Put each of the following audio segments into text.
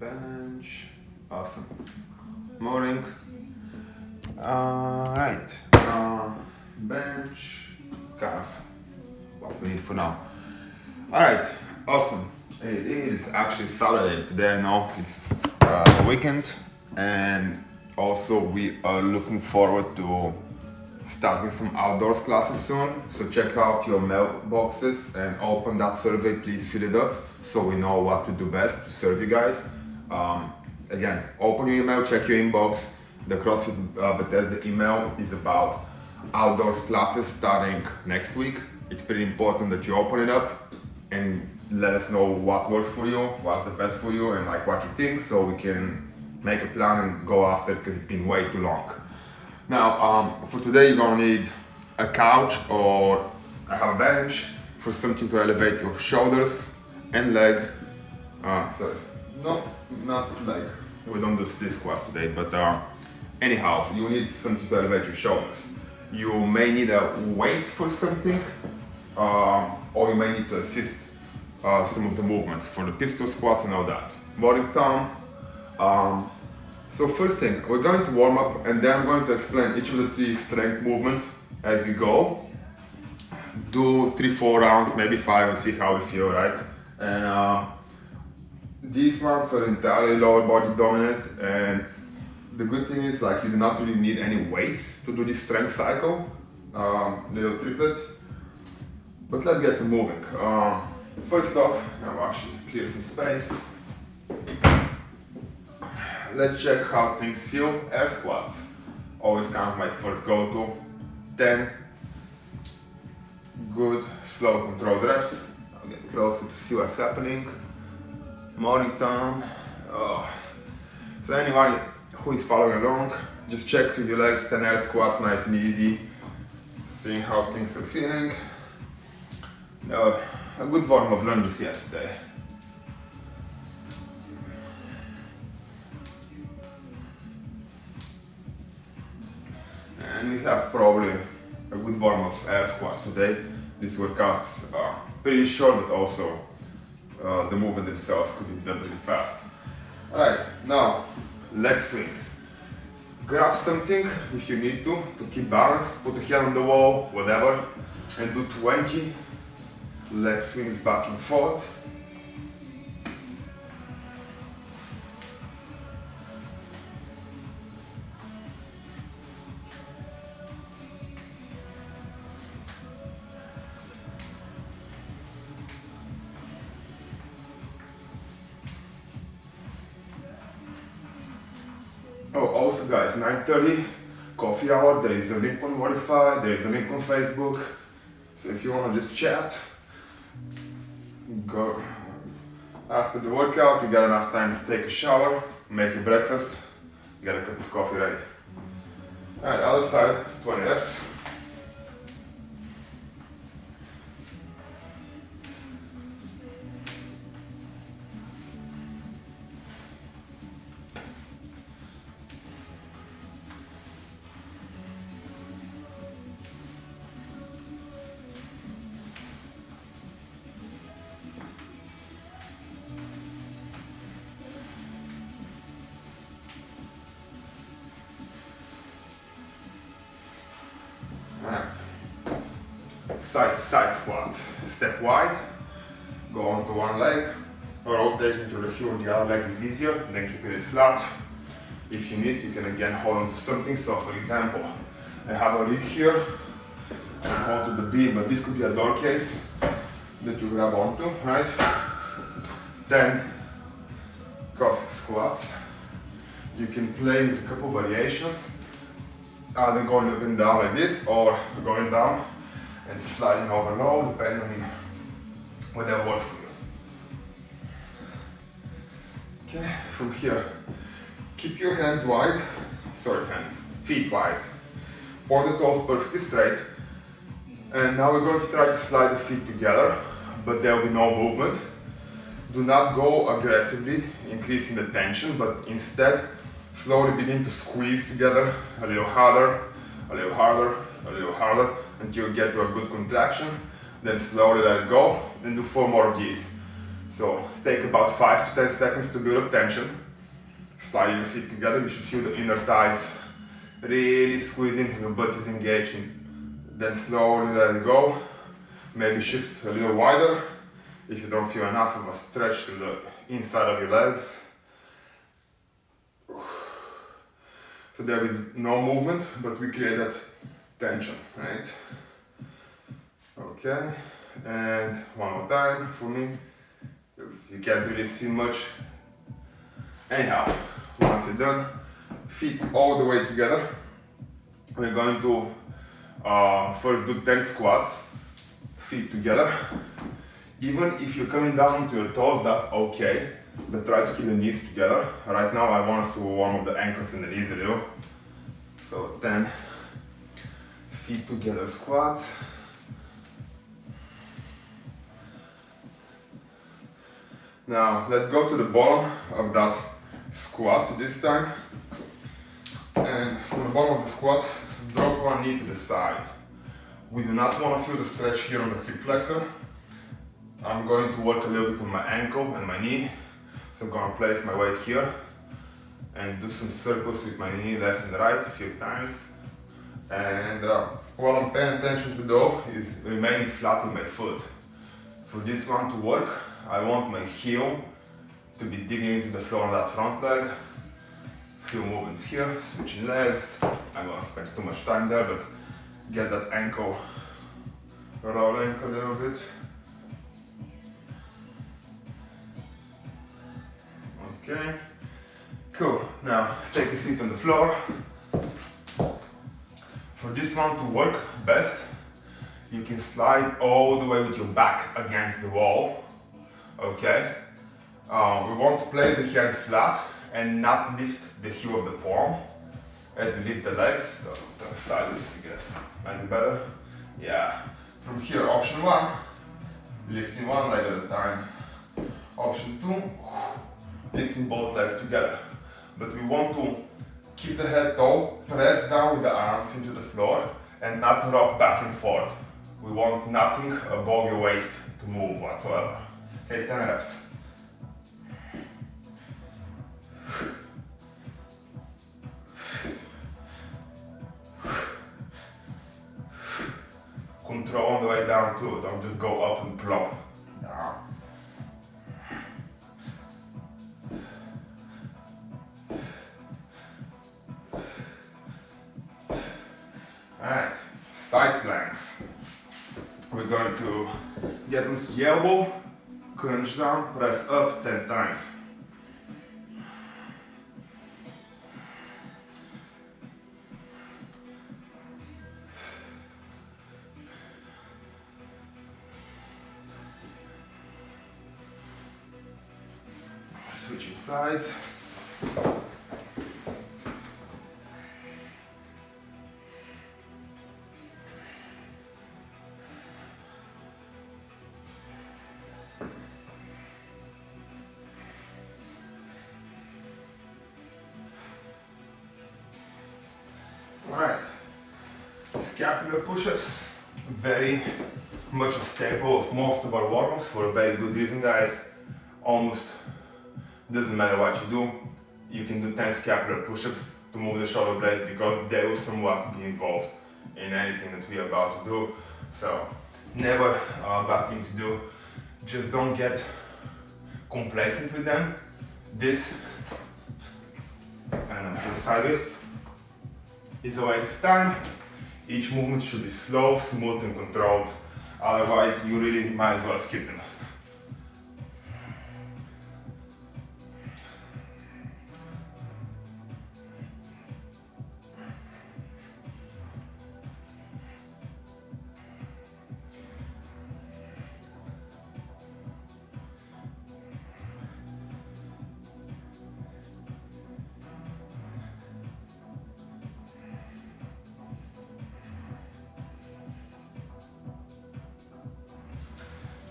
bench. Awesome. Morning. Right. Bench. Kind of what we need for now. Alright. Awesome. It is actually Saturday today. I know it's the weekend, and also we are looking forward to starting some outdoors classes soon. So check out your mailboxes and open that survey. Please fill it up so we know what to do best to serve you guys. Again, open your email, check your inbox. The CrossFit Bethesda email is about outdoors classes starting next week. It's pretty important that you open it up and let us know what works for you, what's the best for you, and like what you think, so we can make a plan and go after it, because it's been way too long. Now, for today, you're gonna need a couch or a bench for something to elevate your shoulders and leg. Sorry, no, not leg. We don't do split squats today, but anyhow, you need something to elevate your shoulders. You may need a weight for something, or you may need to assist some of the movements for the pistol squats and all that. Morning, Tom. So first thing, we're going to warm up, and then I'm going to explain each of the 3 strength movements as we go. Do 3-4 rounds, maybe 5, and see how we feel, right? And these ones are entirely lower body dominant, and the good thing is, like, you do not really need any weights to do this strength cycle, little triplet. But let's get some moving. First off, I'll actually clear some space. Let's check how things feel. Air squats, always kind of my first go-to. 10 good, slow, controlled reps. I'll get closer to see what's happening. Morning, Tom. So anyone who is following along, just check your legs, 10 air squats, nice and easy. Seeing how things are feeling. Now, a good volume of lunges yesterday. And we have probably a good volume of air squats today. These workouts are pretty short, but also the movement themselves could be done really fast. Alright, now leg swings. Grab something if you need to keep balance, put a hand on the wall, whatever, and do 20 leg swings back and forth. Oh, also guys, 9:30, coffee hour. There is a link on Modify, there is a link on Facebook. So if you want to just chat, go. After the workout, you got enough time to take a shower, make your breakfast, get a cup of coffee ready. Alright, other side, 20 reps. Side to side squats. Step wide, go onto one leg, rotate into the heel, the other leg is easier, then keeping it flat. If you need, you can again hold on to something. So for example, I have a rig here, and I hold to the beam, but this could be a door case that you grab onto, right? Then, Cossack squats. You can play with a couple variations, either going up and down like this, or going down and sliding over low, depending on whatever works for you. Okay, from here, keep your hands wide, feet wide. Point the toes perfectly straight. And now we're going to try to slide the feet together, but there will be no movement. Do not go aggressively, increasing the tension, but instead, slowly begin to squeeze together a little harder, a little harder, a little harder, until you get to a good contraction. Then slowly let it go, and do 4 more of these. So So take about 5 to 10 seconds to build up tension. Sliding your feet together, you should feel the inner thighs really squeezing, your butt is engaging. Then slowly let it go. Maybe shift a little wider if you don't feel enough of a stretch to the inside of your legs. So there is no movement, but we create that tension, right? Okay, and one more time for me, because you can't really see much. Anyhow, once you're done, feet all the way together. We're going to first do 10 squats, feet together. Even if you're coming down to your toes, that's okay, but try to keep the knees together. Right now I want us to warm up the ankles and the knees a little. So 10 feet together squats. Now let's go to the bottom of that squat this time. And from the bottom of the squat, drop one knee to the side. We do not want to feel the stretch here on the hip flexor. I'm going to work a little bit on my ankle and my knee. So I'm going to place my weight here and do some circles with my knee left and right a few times. And what I'm paying attention to though is remaining flat with my foot. For this one to work, I want my heel to be digging into the floor on that front leg. Few movements here, switching legs. I'm gonna spend too much time there, but get that ankle rolling a little bit. Okay, cool. Now take a seat on the floor. For this one to work best, you can slide all the way with your back against the wall. Okay, we want to place the hands flat and not lift the heel of the palm as we lift the legs. So turn sideways, I guess. Might be better. Yeah. From here, option 1, lifting one leg at a time. Option 2, lifting both legs together. But we want to keep the head tall, press down with the arms into the floor, and not rock back and forth. We want nothing above your waist to move whatsoever. Okay, 10 reps. Control on the way down too, don't just go up and plop. Yeah. Alright, side planks. We're going to get onto the elbow, crunch down, press up 10 times. Switching sides. Alright, scapular push-ups, very much a staple of most of our warm-ups for a very good reason, guys. Almost doesn't matter what you do, you can do 10 scapular push-ups to move the shoulder blades because they will somewhat be involved in anything that we are about to do. So never a bad thing to do, just don't get complacent with them. This, and I'm going sideways, is a waste of time. Each movement should be slow, smooth and controlled, otherwise you really might as well skip them.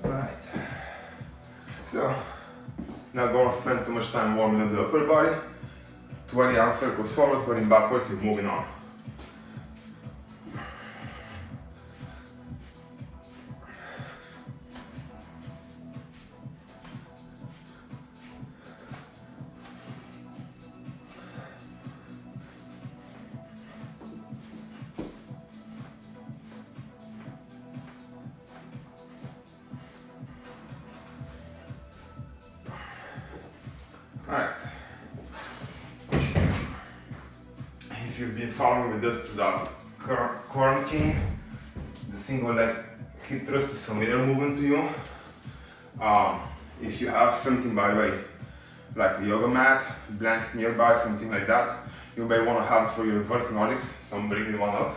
Right. So, not going to spend too much time warming up the upper body. 20 arm circles forward, 20 backwards, you're moving on. Alright. If you've been following with us throughout quarantine, the single leg hip thrust is familiar movement to you. If you have something, by the way, like a yoga mat, blanket nearby, something like that, you may want to have it for your reverse Nordics, so I'm bringing one up.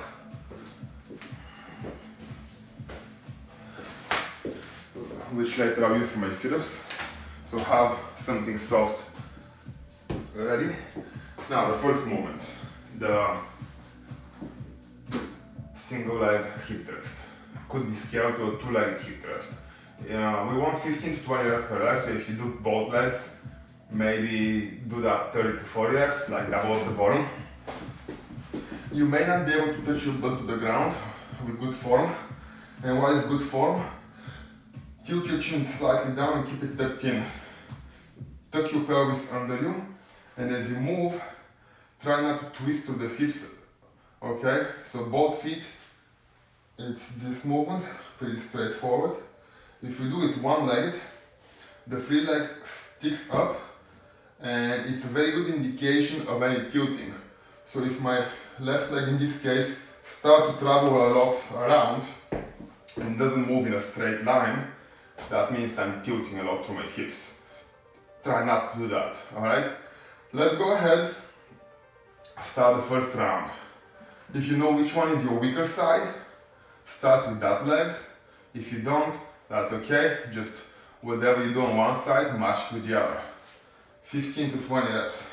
Which later I'll use for my sit-ups. So have something soft ready. Now the first movement, the single leg hip thrust. Could be scaled to a two-legged hip thrust. We want 15 to 20 reps per leg, so if you do both legs, maybe do that 30 to 40 reps, like double the volume. You may not be able to touch your butt to the ground with good form. And what is good form? Tilt your chin slightly down and keep it tucked in. Tuck your pelvis under you, and as you move, try not to twist to the hips, okay? So both feet, it's this movement, pretty straightforward. If you do it one-legged, the free leg sticks up, and it's a very good indication of any tilting. So if my left leg in this case starts to travel a lot around and doesn't move in a straight line, that means I'm tilting a lot through my hips. Try not to do that, alright? Let's go ahead, start the first round. If you know which one is your weaker side, start with that leg. If you don't, that's okay. Just whatever you do on one side, match with the other. 15 to 20 reps.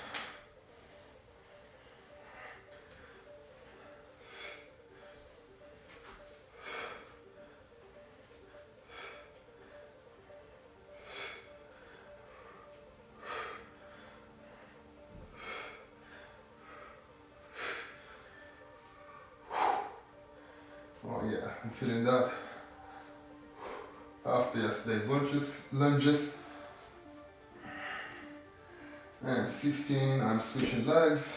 Oh yeah, I'm feeling that. After yesterday's lunges. And 15, I'm switching legs.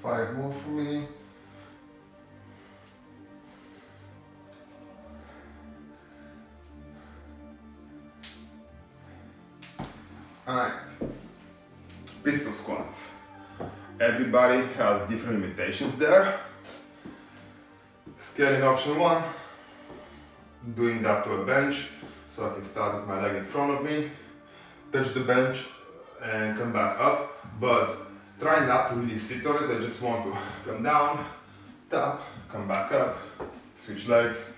Five more for me. Alright, pistol squats. Everybody has different limitations there. Scaling option one, doing that to a bench, so I can start with my leg in front of me, touch the bench and come back up, but try not to really sit on it. I just want to come down, tap, come back up, switch legs.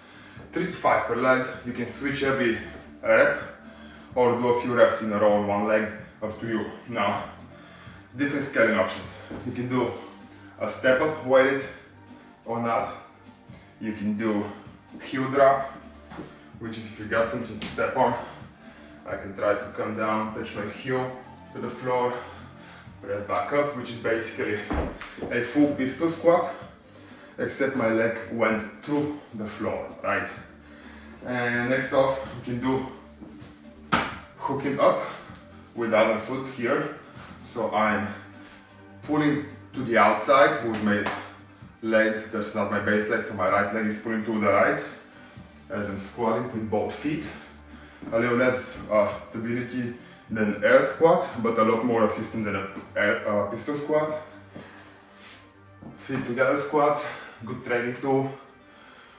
3 to 5 per leg. You can switch every rep or do a few reps in a row on one leg, up to you. Now, different scaling options. You can do a step up weighted or not. You can do heel drop, which is if you got something to step on. I can try to come down, touch my heel to the floor, press back up, which is basically a full pistol squat, except my leg went to the floor, right? And next off, you can do hooking up with the other foot here. So I'm pulling to the outside with my leg, that's not my base leg, so my right leg is pulling to the right as I'm squatting with both feet. A little less stability than air squat, but a lot more assistance than a pistol squat. Feet together squats, good training tool.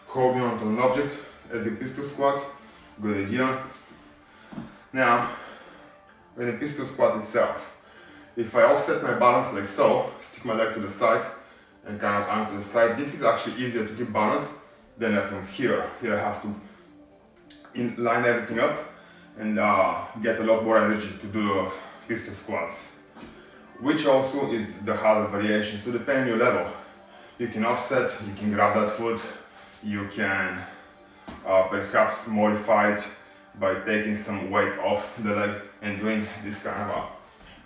Holding onto an object as a pistol squat, good idea. Now, with the pistol squat itself, if I offset my balance like so, stick my leg to the side and kind of arm to the side, this is actually easier to keep balance than from here. Here I have to line everything up and get a lot more energy to do those pistol squats, which also is the harder variation. So depending on your level, you can offset, you can grab that foot, you can perhaps modify it by taking some weight off the leg and doing this kind of a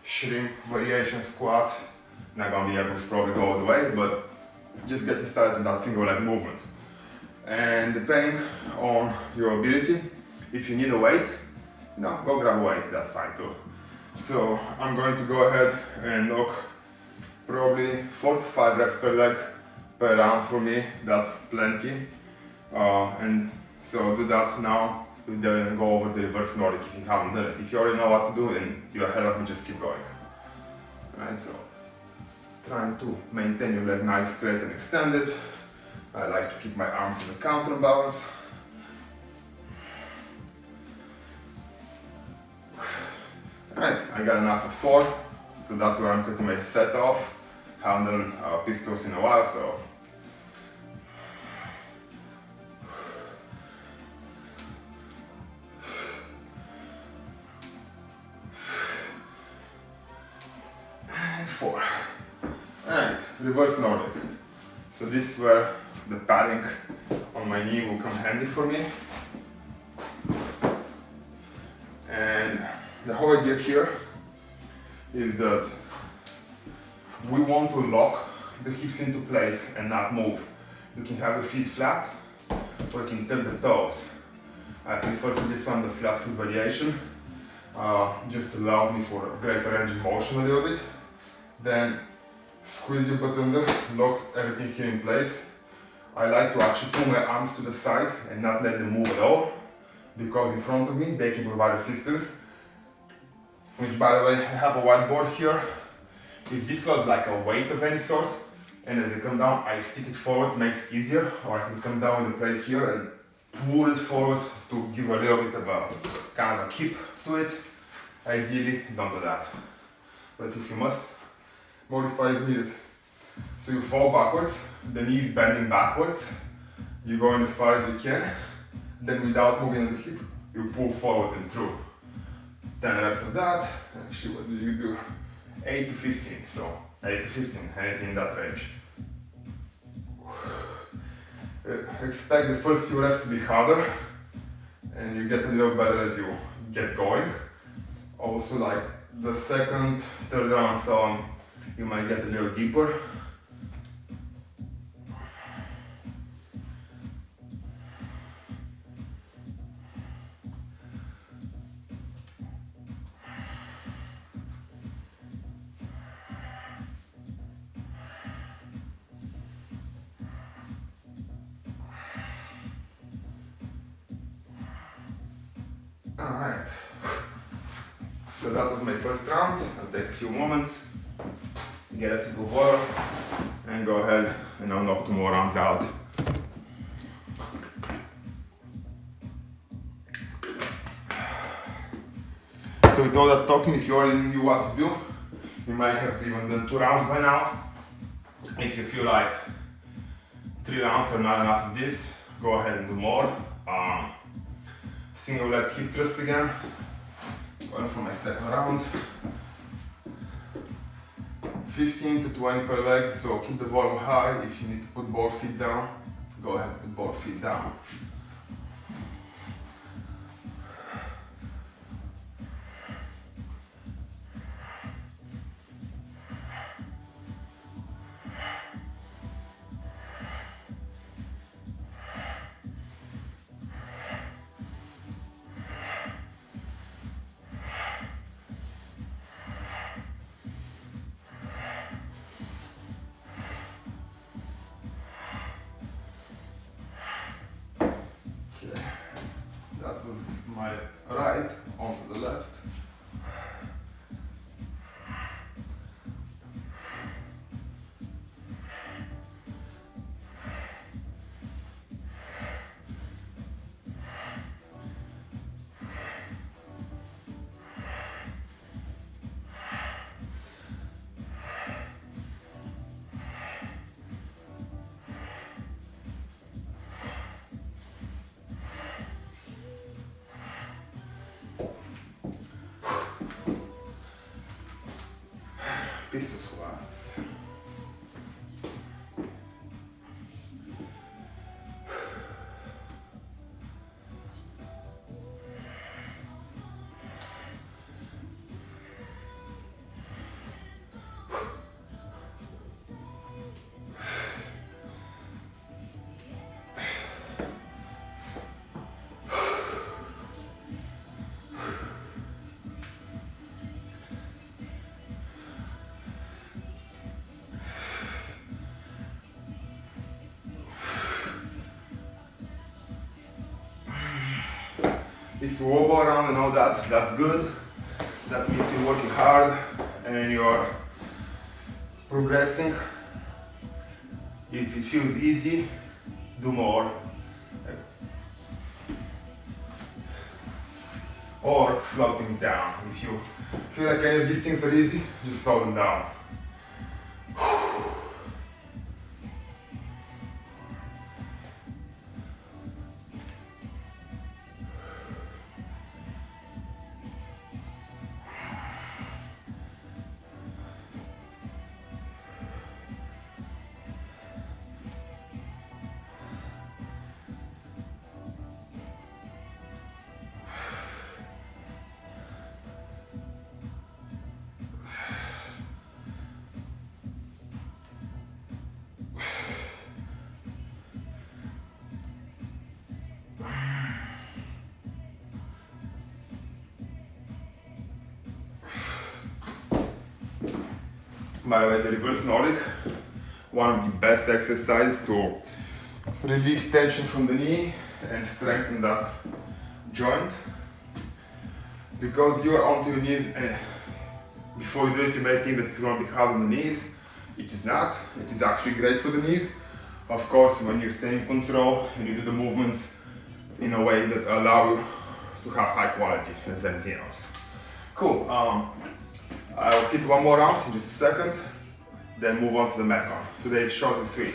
shrimp variation squat. Not gonna be able to probably go all the way, but it's just getting started with that single leg movement. And depending on your ability, if you need a weight, No, go grab weight, that's fine too. So I'm going to go ahead and knock probably 4 to 5 reps per leg per round for me. That's plenty. And so do that now. Then go over the reverse Nordic if you haven't done it. If you already know what to do and you're ahead of me, just keep going. Alright, so trying to maintain your leg nice, straight and extended. I like to keep my arms in the counterbalance. Alright, I got enough at 4, so that's where I'm going to make set off. Haven't done pistols in a while, so. And 4. Alright, reverse Nordic. So this is where the padding on my knee will come handy for me. And the whole idea here is that we want to lock the hips into place and not move. You can have your feet flat or you can tip the toes. I prefer for this one the flat foot variation. Just allows me for a greater range of motion a little bit. Then squeeze your butt under, lock everything here in place. I like to actually pull my arms to the side and not let them move at all, because in front of me they can provide assistance. Which, by the way, I have a whiteboard here. If this was like a weight of any sort, and as I come down I stick it forward, makes it easier, or I can come down with the plate here and pull it forward to give a little bit of a kind of a kick to it. Ideally, don't do that. But if you must, modify as needed. So you fall backwards, the knees bending backwards, you go in as far as you can, then without moving the hip, you pull forward and through. 10 reps of that. Actually, what did you do? 8 to 15, so 8 to 15, anything in that range. Expect the first few reps to be harder, and you get a little better as you get going. Also, like the second, third round, so on, you might get a little deeper. Alright, so that was my first round. I'll take a few moments, get a sip of water, and go ahead and I'll knock 2 more rounds out. So with all that talking, if you already knew what to do, you might have even done 2 rounds by now. If you feel like 3 rounds are not enough of this, go ahead and do more. Single leg hip thrust again, going for my second round. 15 to 20 per leg, so keep the volume high. If you need to put both feet down, go ahead and put both feet down. That was my right onto the left. If you wobble around and all that, that's good. That means you're working hard and you're progressing. If it feels easy, do more. Or slow things down. If you feel like any of these things are easy, just slow them down. By the way, the reverse Nordic, one of the best exercises to relieve tension from the knee and strengthen that joint. Because you are onto your knees and before you do it, you may think that it's going to be hard on the knees. It is not. It is actually great for the knees. Of course, when you stay in control and you do the movements in a way that allow you to have high quality as anything else. Cool. I'll hit one more round in just a second, then move on to the Metcon. Today is short and sweet.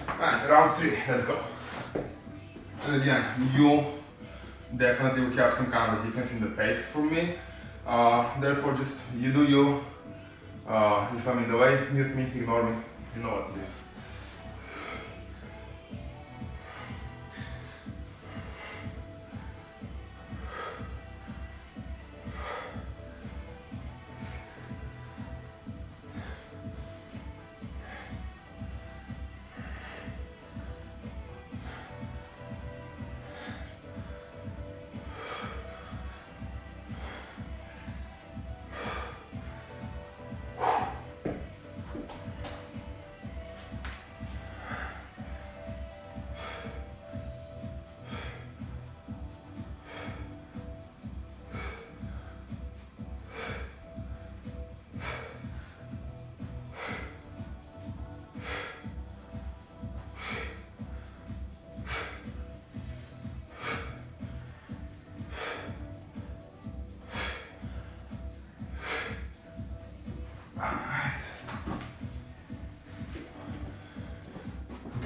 Alright, round 3, let's go. And again, you definitely will have some kind of a difference in the pace from me. Therefore, just you do you. If I'm in the way, mute me, ignore me. You know what to do.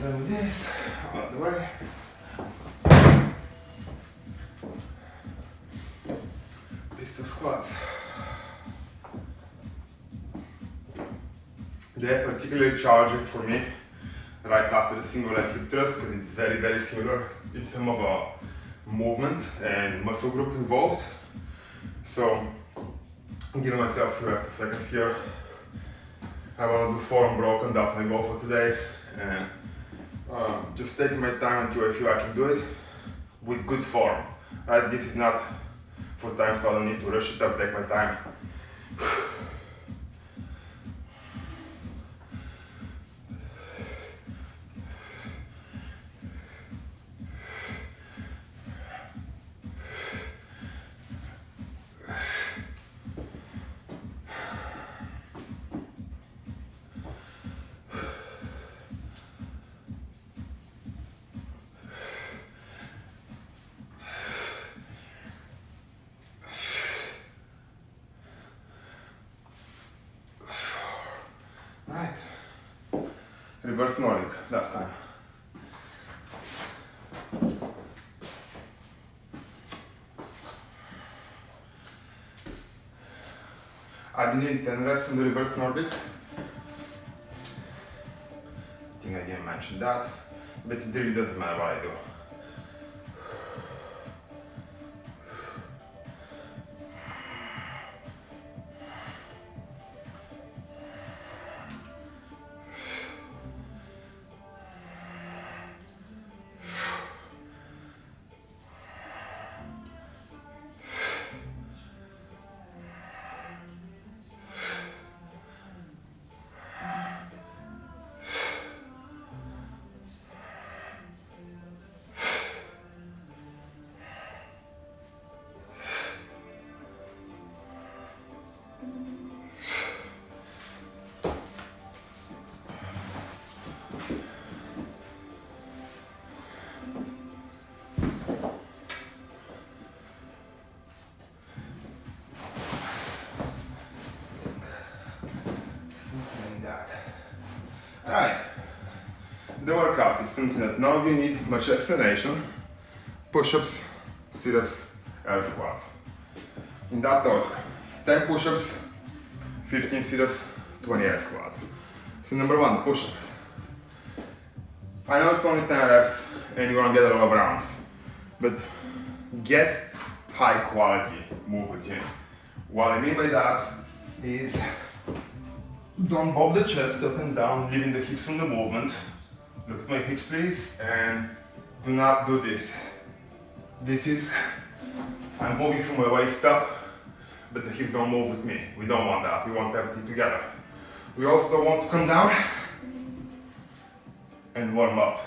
Done with this, out of the way. Pistol squats. They're particularly challenging for me right after the single leg hip thrust because it's very, very similar in terms of movement and muscle group involved. So I'm giving myself a few extra seconds here. I want to do 4 unbroken, that's my goal for today. And just taking my time until I feel I can do it with good form. Right? This is not for time, so I don't need to rush it up, take my time. Right. Reverse Nordic, last time. I've been doing 10 reps on the reverse Nordic. I think I didn't mention that, but it really doesn't matter what I do. that. Alright, the workout is something that none of you need much explanation. Push-ups, sit-ups, air squats. In that order, 10 push-ups, 15 sit-ups, 20 air squats. So number one, push-up. I know it's only 10 reps and you're gonna get a lot of rounds, but get high quality move routine. What I mean by that is don't bob the chest up and down, leaving the hips in the movement. Look at my hips please, and do not do this. This is, I'm moving from my waist up, but the hips don't move with me. We don't want that, we want everything together. We also don't want to come down and warm up.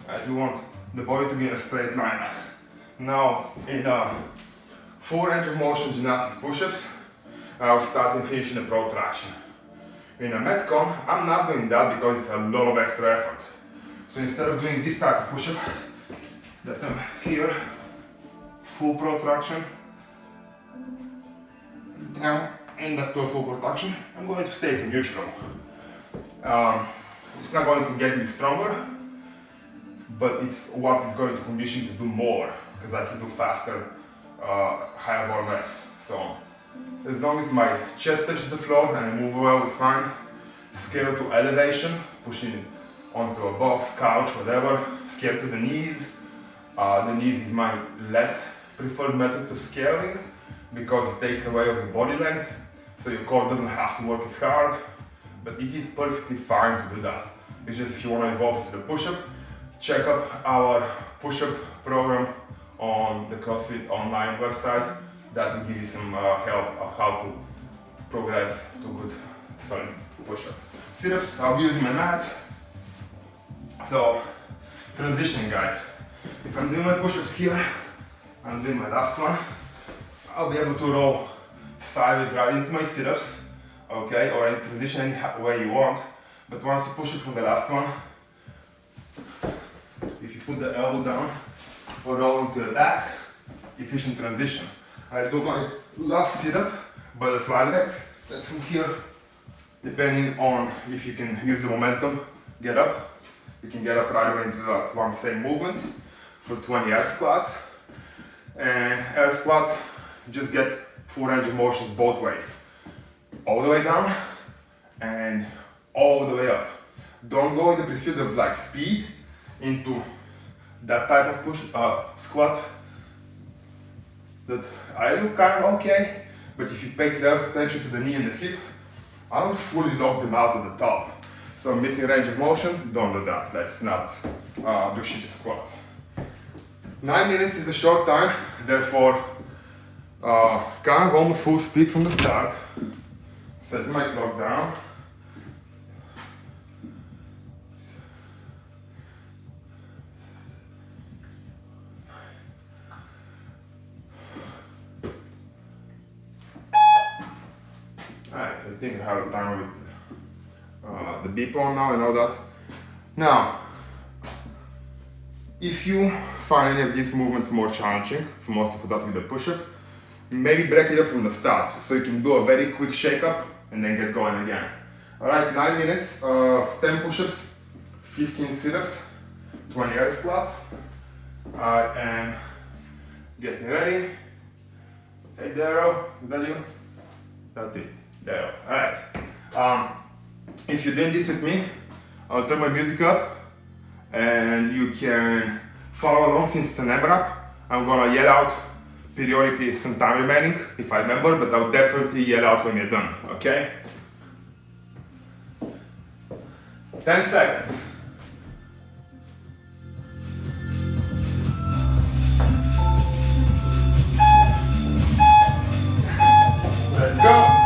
Right, we want the body to be in a straight line. Now, in full range of motion gymnastics push-ups, I will start and finish in a protraction. In a Metcon, I'm not doing that because it's a lot of extra effort. So instead of doing this type of push-up, that I'm here, full protraction, down, and back to a full protraction, I'm going to stay to neutral. It's not going to get me stronger, but it's what is going to condition to do more, because I can do faster, higher volume reps. So as long as my chest touches the floor and I move well, it's fine. Scale to elevation, pushing onto a box, couch, whatever. Scale to the knees. The knees is my less preferred method of scaling because it takes away of your body length, so your core doesn't have to work as hard. But it is perfectly fine to do that. It's just if you want to evolve to the push-up, check up our push-up program on the CrossFit online website. That will give you some help of how to progress to good solid push-up. Sit-ups, I'll be using my mat. So, transitioning guys. If I'm doing my push-ups here, I'm doing my last one, I'll be able to roll sideways right into my sit-ups, okay, or any transition any way you want. But once you push it from the last one, if you put the elbow down or roll into the back, efficient transition. I do my last sit-up, butterfly legs, then from here, depending on if you can use the momentum, get up. You can get up right away into that one same movement for 20 air squats. And air squats, just get full range of motions both ways. All the way down and all the way up. Don't go in the pursuit of like speed into that type of push squat that I look kind of okay, but if you pay close attention to the knee and the hip, I don't fully lock them out at the top. So missing range of motion, don't do that. Let's not do shitty squats. 9 minutes is a short time, therefore kind of almost full speed from the start. Set my clock down. Alright, I think I have a timer with the beep on now and all that. Now, if you find any of these movements more challenging, for most people that with a push-up, maybe break it up from the start, so you can do a very quick shake-up and then get going again. Alright, 9 minutes of 10 push-ups, 15 sit-ups, 20 air squats. And getting ready. Hey Daryl, is that you? That's it, Daryl. Alright. If you're doing this with me, I'll turn my music up and you can follow along since it's an AMRAP. I'm gonna yell out periodically some time remaining, if I remember, but I'll definitely yell out when you're done, okay? 10 seconds. Let's go.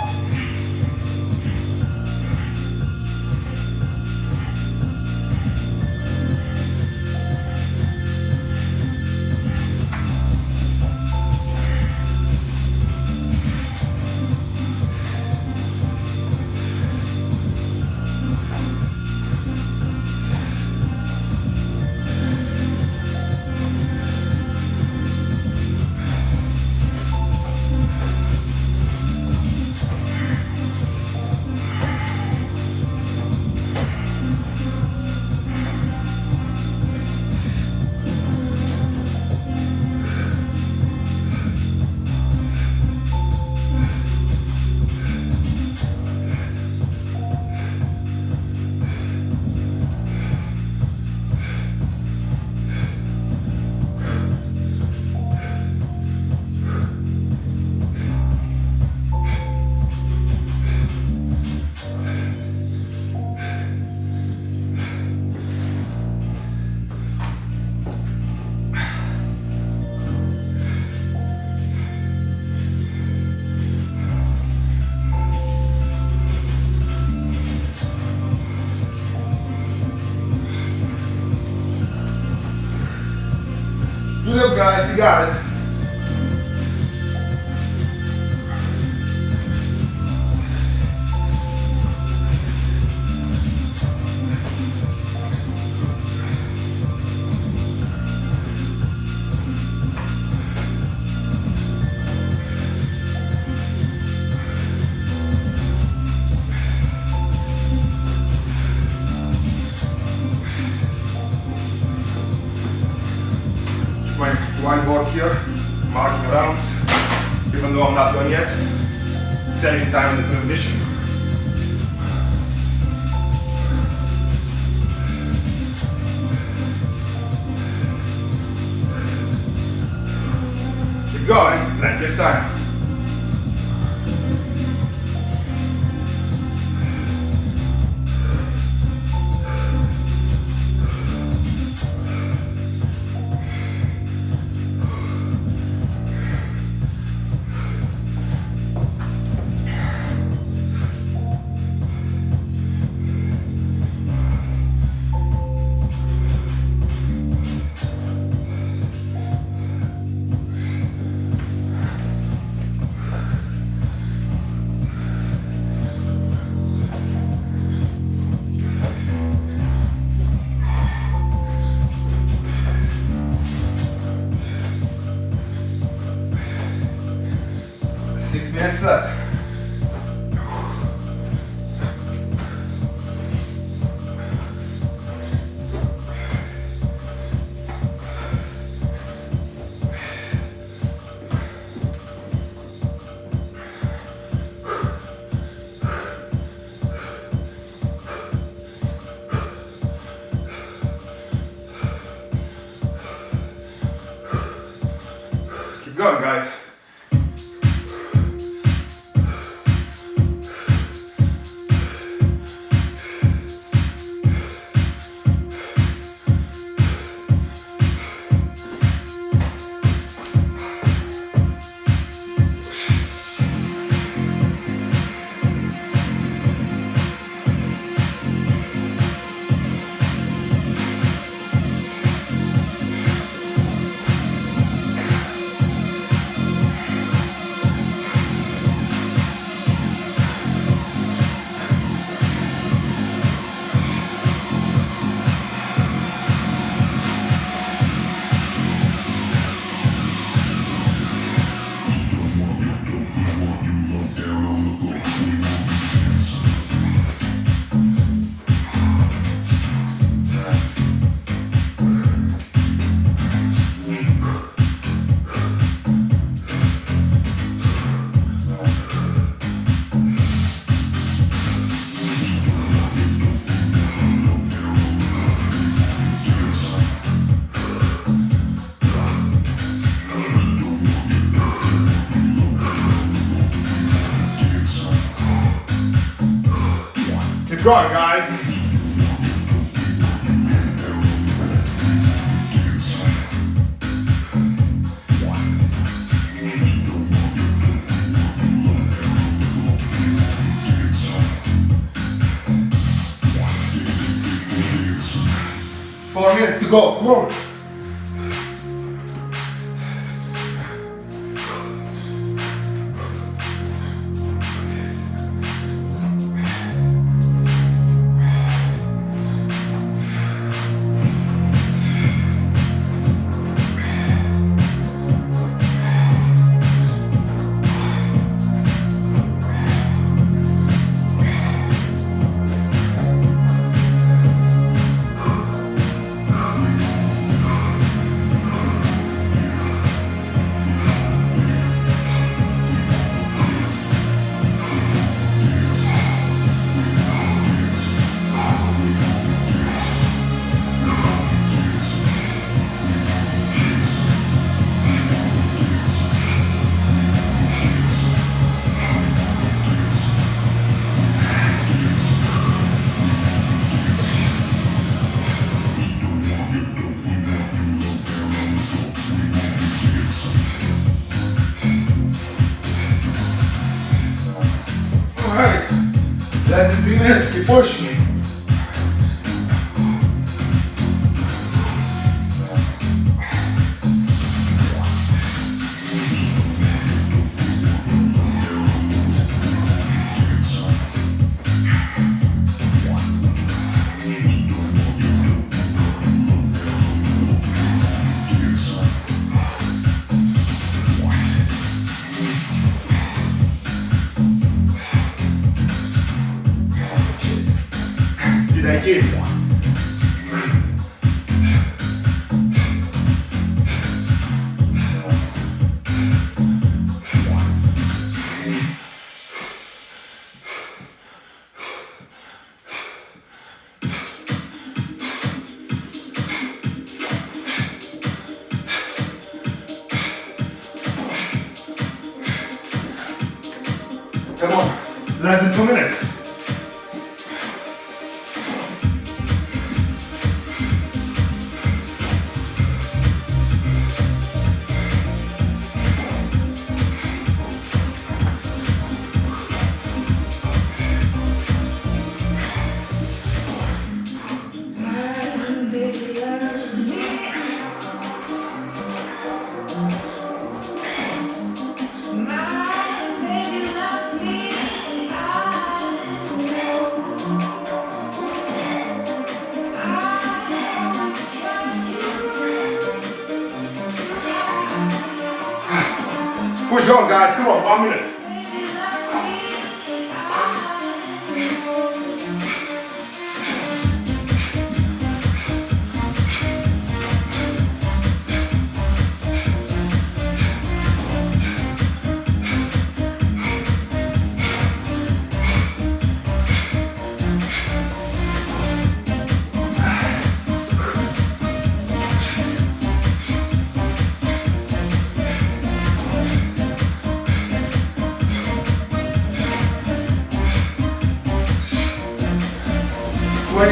you got it. My whiteboard here, marking rounds, even though I'm not done yet, saving time in the transition. Keep going, plenty of time. Minutes left. Keep going, guys. Keep going, guys. Four minutes to go. Come on. Alright, less than 3 minutes, keep pushing. Dajcie. Come on, less than 2 minutes. Push on, guys, come on, 1 minute.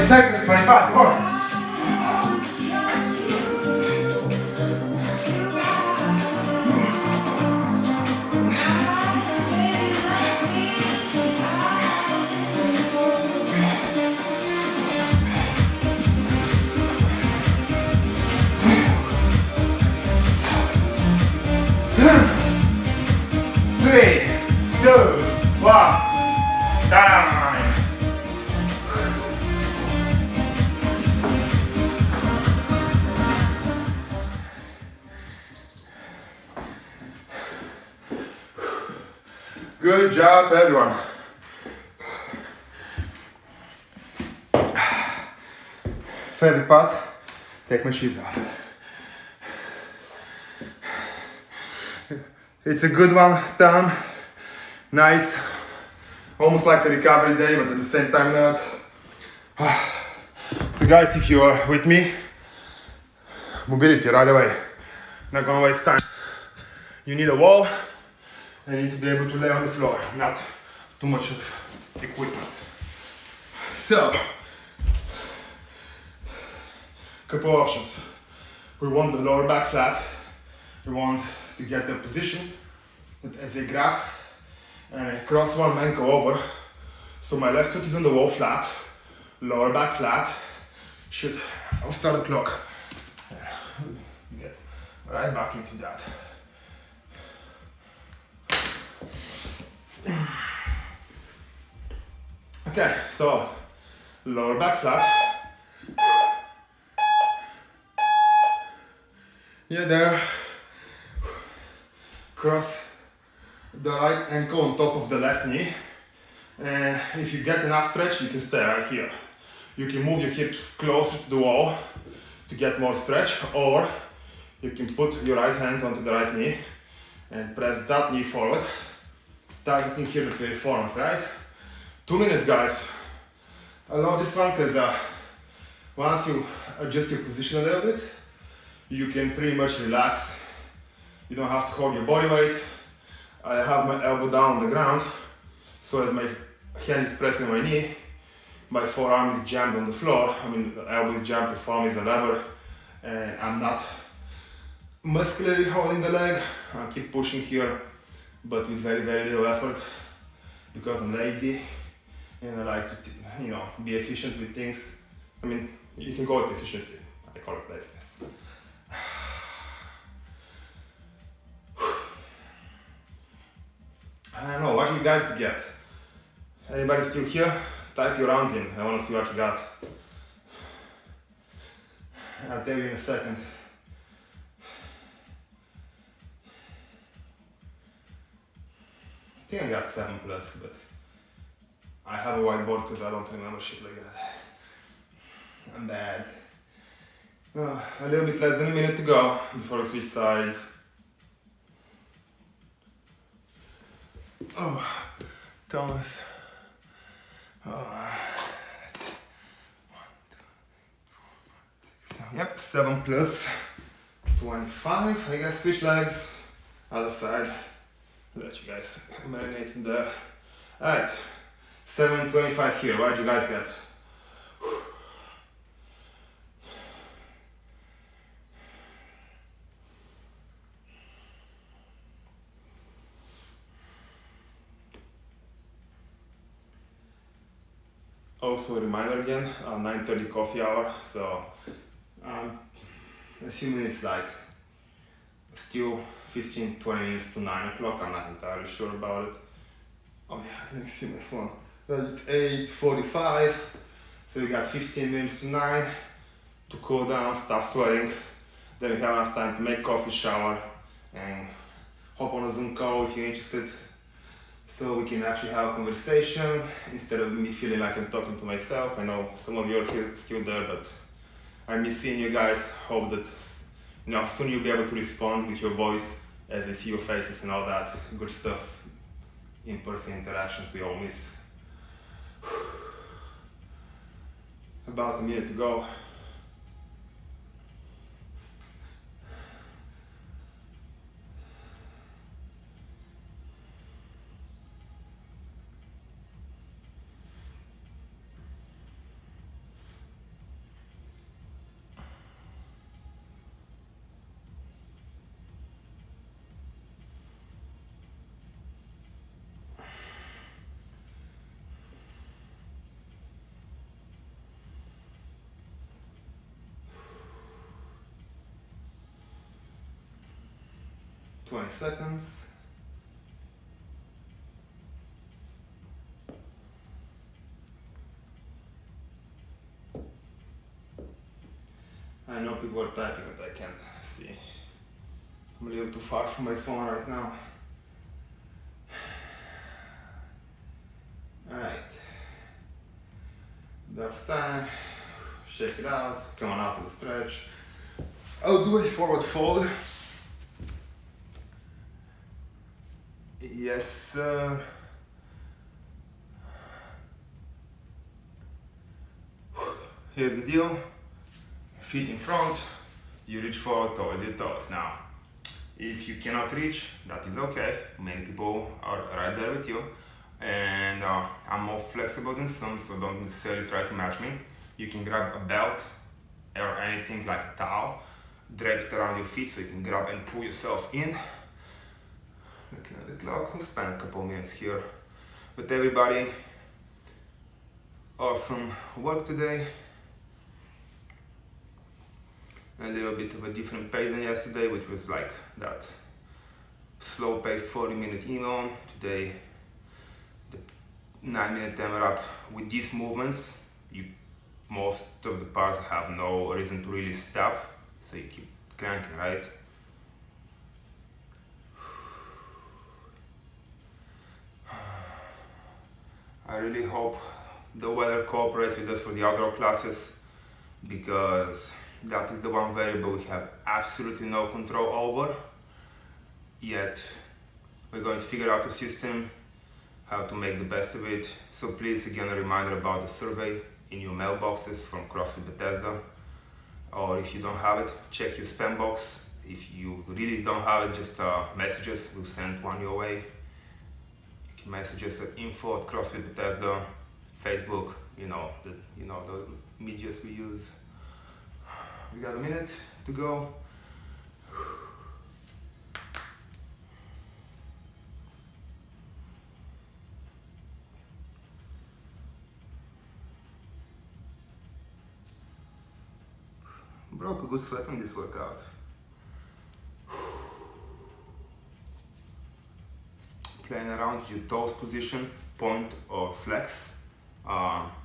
Seconds, 25, come on. Three, two, one, time. Good job, everyone. Favorite part, take my shoes off. It's a good one, Tom. Nice. Almost like a recovery day, but at the same time not. So guys, if you are with me, mobility right away. Not gonna waste time. You need a wall. I need to be able to lay on the floor, not too much of equipment. So, couple options. We want the lower back flat. We want to get the position that as I grab and I cross one and go over. So my left foot is on the wall flat, lower back flat. I'll start the clock. Get right back into that. Okay, so lower back flat. Yeah, there. Cross the right ankle on top of the left knee. And if you get enough stretch, you can stay right here. You can move your hips closer to the wall to get more stretch, or you can put your right hand onto the right knee and press that knee forward, targeting here the piriformis, right? 2 minutes, guys. I love this one because once you adjust your position a little bit, you can pretty much relax. You don't have to hold your body weight. I have my elbow down on the ground, so as my hand is pressing my knee, my forearm is jammed on the floor. I mean, the elbow is jammed, the forearm is a lever, and I'm not muscularly holding the leg. I keep pushing here, but with very, very little effort, because I'm lazy and I like to, be efficient with things. I mean, you can call it efficiency. I call it laziness. I don't know, what do you guys get? Anybody still here? Type your rounds in, I want to see what you got. I'll tell you in a second. I think I got 7+, but I have a whiteboard because I don't remember shit like that. I'm bad. A little bit less than a minute to go before we switch sides. Oh, Thomas. Oh, yep, 7 plus 25. I guess switch legs. Other side. Let you guys marinate in there. Alright, 7:25 here. What did you guys get? Also a reminder again, 9:30 coffee hour, so assuming it's like still 15-20 minutes to 9 o'clock, I'm not entirely sure about it. Oh yeah, let me see my phone. Well, it's 8:45, so we got 15 minutes to 9 to cool down, stop sweating, then we have enough time to make coffee, shower, and hop on a Zoom call if you're interested. So we can actually have a conversation instead of me feeling like I'm talking to myself. I know some of you are still there, but I miss seeing you guys. Hope that soon you'll be able to respond with your voice as they see your faces and all that good stuff. In-person interactions we all miss. About a minute to go. Twenty seconds. I know people are typing, but I can't see. I'm a little too far from my phone right now. Alright. That's time. Shake it out. Come on out to the stretch. I'll do a forward fold. Yes, sir. Here's the deal. Feet in front, you reach forward towards your toes. Now, if you cannot reach, that is okay. Many people are right there with you. And I'm more flexible than some, so don't necessarily try to match me. You can grab a belt or anything like a towel, drape it around your feet so you can grab and pull yourself in. Looking at the clock, we'll spend a couple minutes here. But everybody, awesome work today. A little bit of a different pace than yesterday, which was like that slow-paced 40-minute email. Today, the 9-minute timer up. With these movements, most of the parts have no reason to really stop, so you keep cranking, right? I really hope the weather cooperates with us for the outdoor classes, because that is the one variable we have absolutely no control over. Yet we're going to figure out a system, how to make the best of it. So please, again, a reminder about the survey in your mailboxes from CrossFit Bethesda. Or if you don't have it, check your spam box. If you really don't have it, just message us. We'll send one your way. You can message us at info@CrossFit Bethesda, Facebook, the medias we use. We got a minute to go. Broke a good sweat on this workout. Playing around with your toes position, point or flex,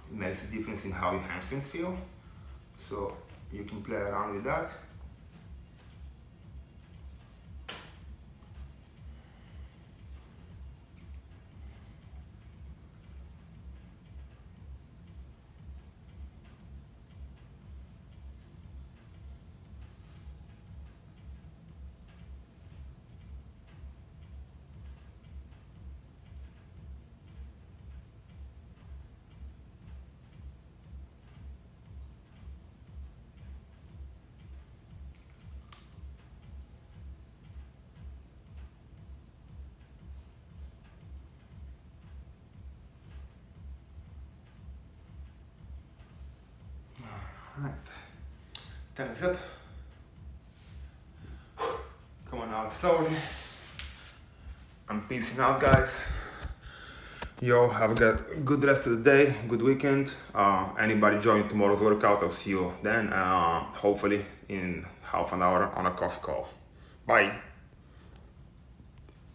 makes a difference in how your hamstrings feel. So you can play around with that. Alright. Tennis up. Coming out slowly. I'm peacing out, guys. Yo, have a good rest of the day, good weekend. Anybody join tomorrow's workout, I'll see you then, hopefully in half an hour on a coffee call. Bye.